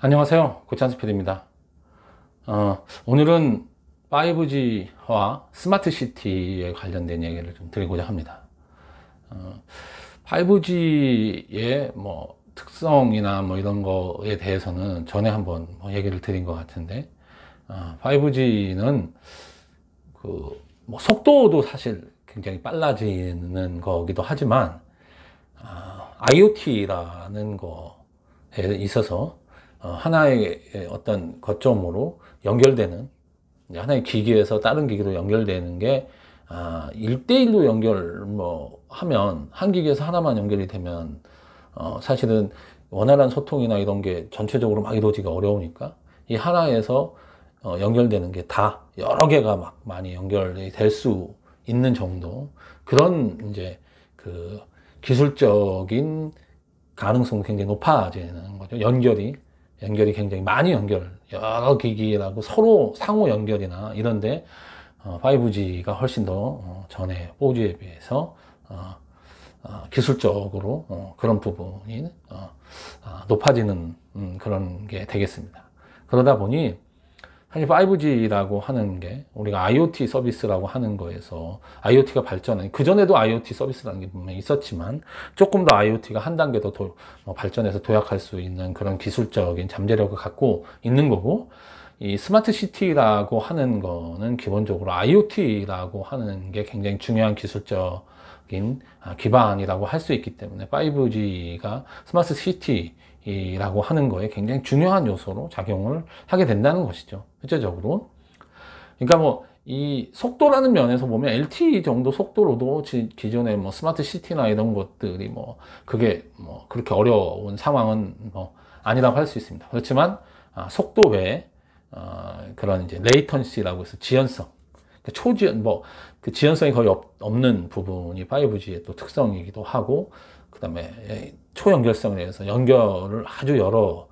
안녕하세요. 고찬스피드입니다. 오늘은 5G와 스마트 시티에 관련된 얘기를 좀 드리고자 합니다. 5G의 특성이나 이런 거에 대해서는 전에 한번 얘기를 드린 것 같은데, 5G는 속도도 사실 굉장히 빨라지는 거기도 하지만, IoT라는 거에 있어서 하나의 어떤 거점으로 연결되는, 하나의 기기에서 다른 기기로 연결되는 게 1대1로 하면, 한 기기에서 하나만 연결이 되면 사실은 원활한 소통이나 이런 게 전체적으로 막 이루어지기가 어려우니까 이 하나에서 연결되는 게 다 여러 개가 막 많이 연결이 될 수 있는 정도, 그런 이제 그 기술적인 가능성이 굉장히 높아지는 거죠. 연결이 굉장히 많이 여러 기기라고 서로 상호 연결이나 이런데 5G가 훨씬 더 전에 4G에 비해서 기술적으로 그런 부분이 높아지는 그런 게 되겠습니다. 그러다 보니 사실 5G라고 하는 게 우리가 IoT 서비스라고 하는 거에서 IoT가 발전한, 그전에도 IoT 서비스라는 게 분명히 있었지만 조금 더 IoT가 한 단계 더 발전해서 도약할 수 있는 그런 기술적인 잠재력을 갖고 있는 거고, 이 스마트 시티라고 하는 거는 기본적으로 IoT라고 하는 게 굉장히 중요한 기술적인 기반이라고 할 수 있기 때문에 5G가 스마트 시티라고 하는 거에 굉장히 중요한 요소로 작용을 하게 된다는 것이죠. 실제적으로. 그러니까 이 속도라는 면에서 보면 LTE 정도 속도로도 기존의 스마트 시티나 이런 것들이 그게 그렇게 어려운 상황은 아니라고 할 수 있습니다. 그렇지만 속도 외에 그런 이제 레이턴시라고 해서 지연성, 초지연, 그 지연성이 거의 없는 부분이 5G의 또 특성이기도 하고, 그 다음에 초연결성에 의해서 연결을 아주 여러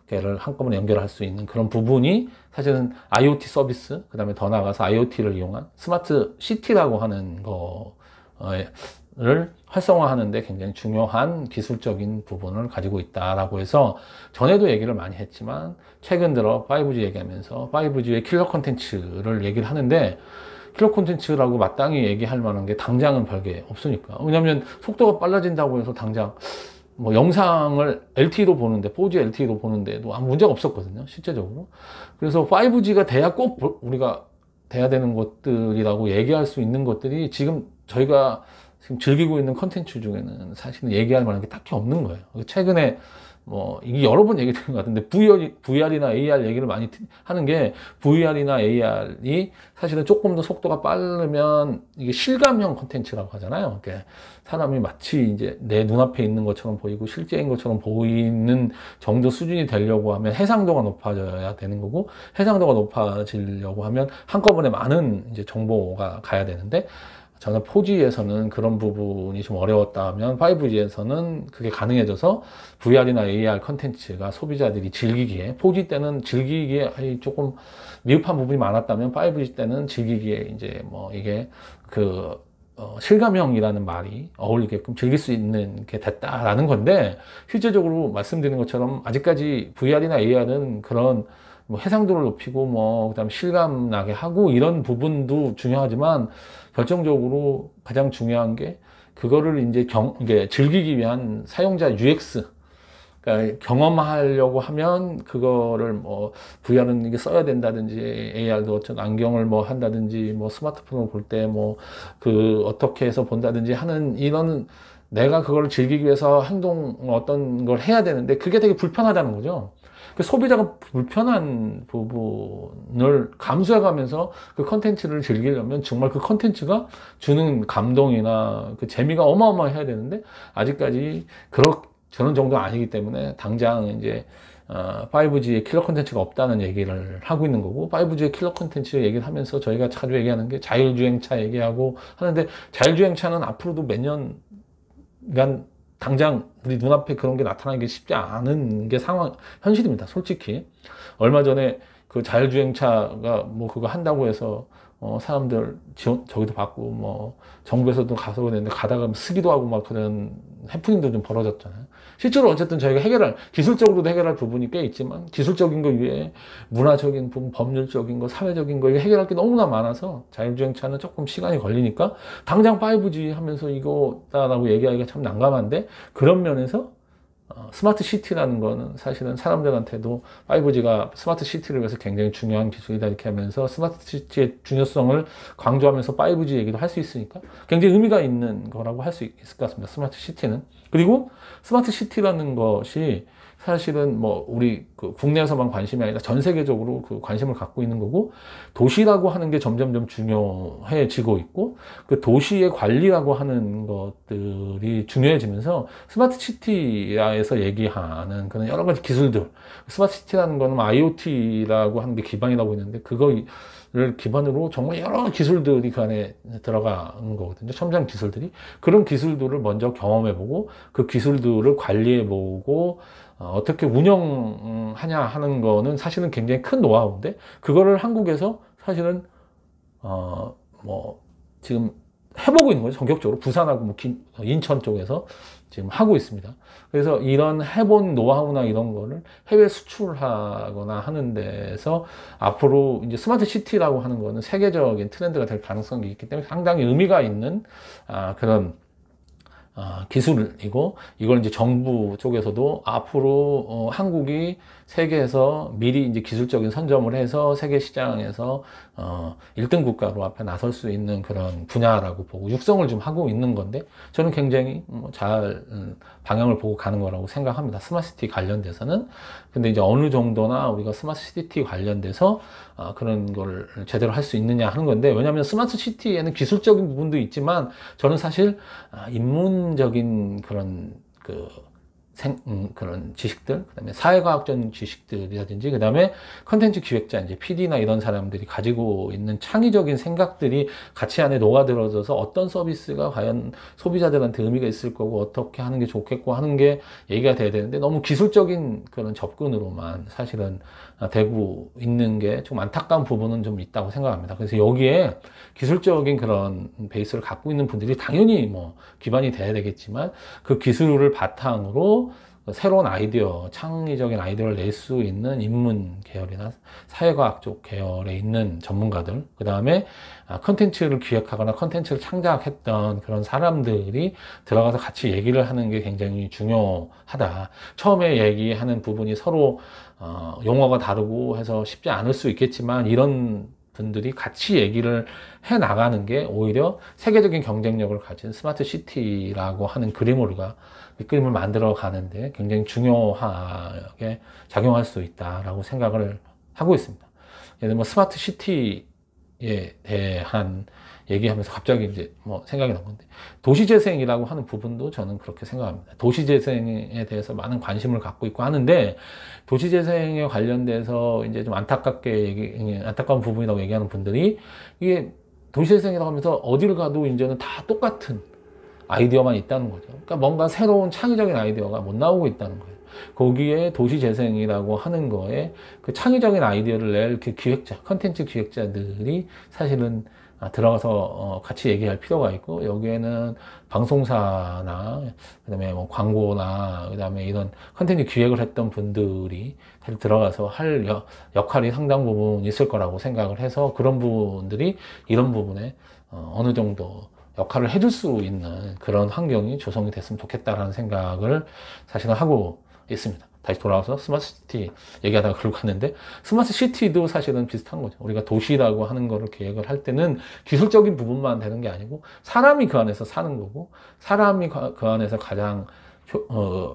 개를 한꺼번에 연결할 수 있는 그런 부분이 사실은 IoT 서비스, 그 다음에 더 나아가서 IoT를 이용한 스마트 시티라고 하는 거를 활성화하는데 굉장히 중요한 기술적인 부분을 가지고 있다라고 해서 전에도 얘기를 많이 했지만 최근 들어 5G 얘기하면서 5G의 킬러 콘텐츠를 얘기를 하는데, 킬러 콘텐츠라고 마땅히 얘기할 만한 게 당장은 별게 없으니까. 왜냐면 속도가 빨라진다고 해서 당장 영상을 LTE로 보는데, 4G LTE로 보는데도 아무 문제가 없었거든요, 실제적으로. 그래서 5G가 돼야 꼭 우리가 돼야 되는 것들이라고 얘기할 수 있는 것들이 지금 저희가 지금 즐기고 있는 컨텐츠 중에는 사실은 얘기할 만한 게 딱히 없는 거예요. 최근에 이게 여러 번 얘기 드린 것 같은데, VR이나 AR 얘기를 많이 하는 게, VR이나 AR이 사실은 조금 더 속도가 빠르면 이게 실감형 콘텐츠라고 하잖아요. 그러니까 사람이 마치 이제 내 눈앞에 있는 것처럼 보이고 실제인 것처럼 보이는 정도 수준이 되려고 하면 해상도가 높아져야 되는 거고, 해상도가 높아지려고 하면 한꺼번에 많은 이제 정보가 가야 되는데, 저는 4G에서는 그런 부분이 좀 어려웠다면 5G에서는 그게 가능해져서 VR이나 AR 컨텐츠가 소비자들이 즐기기에, 4G 때는 즐기기에 조금 미흡한 부분이 많았다면 5G 때는 즐기기에 이제 이게 실감형이라는 말이 어울리게끔 즐길 수 있는 게 됐다라는 건데, 실제적으로 말씀드린 것처럼 아직까지 VR이나 AR은 그런 해상도를 높이고 그다음에 실감 나게 하고 이런 부분도 중요하지만, 결정적으로 가장 중요한 게 그거를 이제 이게 즐기기 위한 사용자 UX, 그러니까 경험하려고 하면 그거를 VR은 이게 써야 된다든지, AR도 어떤 안경을 한다든지, 스마트폰을 볼 때 어떻게 해서 본다든지 하는, 이런 내가 그걸 즐기기 위해서 어떤 걸 해야 되는데 그게 되게 불편하다는 거죠. 그 소비자가 불편한 부분을 감수해가면서 그 컨텐츠를 즐기려면 정말 그 컨텐츠가 주는 감동이나 그 재미가 어마어마해야 되는데, 아직까지 저런 정도 아니기 때문에 당장 이제 5G의 킬러 컨텐츠가 없다는 얘기를 하고 있는 거고, 5G의 킬러 컨텐츠 얘기를 하면서 저희가 자주 얘기하는 게 자율주행차 얘기하고 하는데, 자율주행차는 앞으로도 몇 년간 당장 우리 눈앞에 그런 게 나타나기 쉽지 않은 게 현실입니다, 솔직히. 얼마 전에 그 자율주행차가 그거 한다고 해서 사람들 지원 저기도 받고 뭐 정부에서도 가서 그랬는데 가다가 쓰기도 하고 막 그런 해프닝도 좀 벌어졌잖아요. 실제로 어쨌든 저희가 기술적으로도 해결할 부분이 꽤 있지만 기술적인 거 위에 문화적인 부분, 법률적인 거, 사회적인 거 해결할 게 너무나 많아서 자율주행차는 조금 시간이 걸리니까 당장 5G 하면서 이거다라고 얘기하기가 참 난감한데, 그런 면에서 스마트 시티라는 거는 사실은 사람들한테도 5G가 스마트 시티를 위해서 굉장히 중요한 기술이다 이렇게 하면서 스마트 시티의 중요성을 강조하면서 5G 얘기도 할 수 있으니까 굉장히 의미가 있는 거라고 할 수 있을 것 같습니다. 스마트 시티는. 그리고 스마트 시티라는 것이 사실은 뭐 우리 그 국내에서만 관심이 아니라 전 세계적으로 그 관심을 갖고 있는 거고, 도시라고 하는 게 점점점 중요해지고 있고, 그 도시의 관리라고 하는 것들이 중요해지면서 스마트 시티에서 얘기하는 그런 여러 가지 기술들, 스마트 시티라는 거는 IoT라고 하는 게 기반이라고 있는데 그거를 기반으로 정말 여러 기술들이 그 안에 들어가는 거거든요. 첨단 기술들이. 그런 기술들을 먼저 경험해보고 그 기술들을 관리해보고 어떻게 운영하냐 하는 거는 사실은 굉장히 큰 노하우인데, 그거를 한국에서 사실은 뭐 지금 해보고 있는 거죠. 전격적으로 부산하고 뭐 인천 쪽에서 지금 하고 있습니다. 그래서 이런 해본 노하우나 이런 거를 해외 수출하거나 하는 데서 앞으로 이제 스마트 시티라고 하는 거는 세계적인 트렌드가 될 가능성이 있기 때문에 상당히 의미가 있는 그런 기술이고, 이걸 이제 정부 쪽에서도 앞으로 한국이 세계에서 미리 이제 기술적인 선점을 해서 세계 시장에서 1등 국가로 앞에 나설 수 있는 그런 분야라고 보고 육성을 좀 하고 있는 건데, 저는 굉장히 잘 방향을 보고 가는 거라고 생각합니다. 스마트 시티 관련돼서는. 근데 이제 어느 정도나 우리가 스마트 시티 관련돼서 그런 걸 제대로 할 수 있느냐 하는 건데, 왜냐하면 스마트 시티에는 기술적인 부분도 있지만 저는 사실 인문적인 그런 그런 지식들, 그다음에 사회과학적인 지식들이라든지, 그다음에 컨텐츠 기획자, 이제 PD나 이런 사람들이 가지고 있는 창의적인 생각들이 같이 안에 녹아들어져서 어떤 서비스가 과연 소비자들한테 의미가 있을 거고 어떻게 하는 게 좋겠고 하는 게 얘기가 돼야 되는데, 너무 기술적인 그런 접근으로만 사실은 되고 있는 게 좀 안타까운 부분은 좀 있다고 생각합니다. 그래서 여기에 기술적인 그런 베이스를 갖고 있는 분들이 당연히 뭐 기반이 돼야 되겠지만, 그 기술을 바탕으로 새로운 아이디어, 창의적인 아이디어를 낼 수 있는 인문 계열이나 사회과학 쪽 계열에 있는 전문가들, 그 다음에 컨텐츠를 기획하거나 컨텐츠를 창작했던 그런 사람들이 들어가서 같이 얘기를 하는 게 굉장히 중요하다. 처음에 얘기하는 부분이 서로 용어가 다르고 해서 쉽지 않을 수 있겠지만, 이런 분들이 같이 얘기를 해 나가는 게 오히려 세계적인 경쟁력을 가진 스마트 시티라고 하는 그림을 만들어 가는데 굉장히 중요하게 작용할 수 있다라고 생각을 하고 있습니다. 예를 들면 스마트 시티에 대한 얘기하면서 갑자기 이제 뭐 생각이 난 건데, 도시재생이라고 하는 부분도 저는 그렇게 생각합니다. 도시재생에 대해서 많은 관심을 갖고 있고 하는데, 도시재생에 관련돼서 이제 좀 안타까운 부분이라고 얘기하는 분들이, 이게 도시재생이라고 하면서 어디를 가도 이제는 다 똑같은 아이디어만 있다는 거죠. 그러니까 뭔가 새로운 창의적인 아이디어가 못 나오고 있다는 거예요. 거기에 도시재생이라고 하는 거에 그 창의적인 아이디어를 낼 그 기획자, 컨텐츠 기획자들이 사실은 들어가서 같이 얘기할 필요가 있고, 여기에는 방송사나 그다음에 뭐 광고나 그다음에 이런 컨텐츠 기획을 했던 분들이 사실 들어가서 할 역할이 상당 부분 있을 거라고 생각을 해서, 그런 분들이 이런 부분에 어느 정도 역할을 해줄 수 있는 그런 환경이 조성이 됐으면 좋겠다라는 생각을 사실은 하고 있습니다. 다시 돌아와서 스마트 시티 얘기하다가 그러고 갔는데, 스마트 시티도 사실은 비슷한 거죠. 우리가 도시라고 하는 거를 계획을 할 때는 기술적인 부분만 되는 게 아니고 사람이 그 안에서 사는 거고, 사람이 그 안에서 가장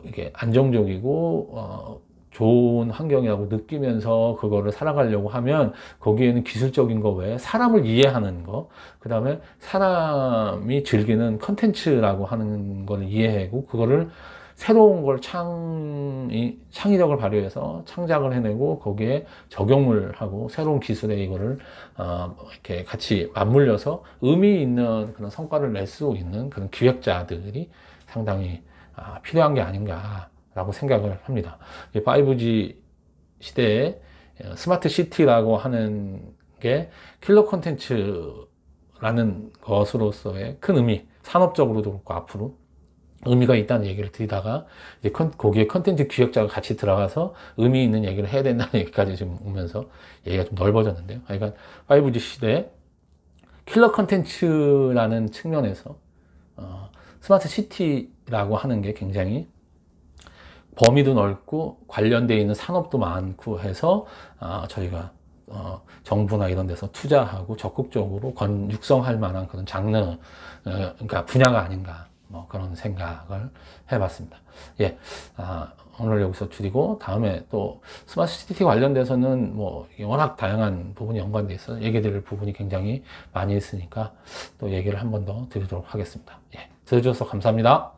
이게 안정적이고 좋은 환경이라고 느끼면서 그거를 살아가려고 하면, 거기에는 기술적인 거 외에 사람을 이해하는 거, 그 다음에 사람이 즐기는 컨텐츠라고 하는 걸 이해하고, 그거를 새로운 걸 창의력을 발휘해서 창작을 해내고 거기에 적용을 하고 새로운 기술에 이거를 이렇게 같이 맞물려서 의미 있는 그런 성과를 낼 수 있는 그런 기획자들이 상당히 필요한 게 아닌가라고 생각을 합니다. 5G 시대에 스마트 시티라고 하는 게 킬러 콘텐츠라는 것으로서의 큰 의미, 산업적으로도 그렇고 앞으로 의미가 있다는 얘기를 드리다가 이제 거기에 컨텐츠 기획자가 같이 들어가서 의미 있는 얘기를 해야 된다는 얘기까지 지금 오면서 얘기가 좀 넓어졌는데요. 그러니까 5G 시대에 킬러 컨텐츠라는 측면에서 스마트 시티라고 하는 게 굉장히 범위도 넓고 관련되어 있는 산업도 많고 해서 저희가 정부나 이런 데서 투자하고 적극적으로 육성할 만한 그런 장르, 그러니까 분야가 아닌가, 뭐 그런 생각을 해봤습니다. 예, 오늘 여기서 줄이고 다음에 또 스마트 시티 관련돼서는 뭐 워낙 다양한 부분이 연관돼 있어 얘기 드릴 부분이 굉장히 많이 있으니까 또 얘기를 한 번 더 드리도록 하겠습니다. 예, 들어주셔서 감사합니다.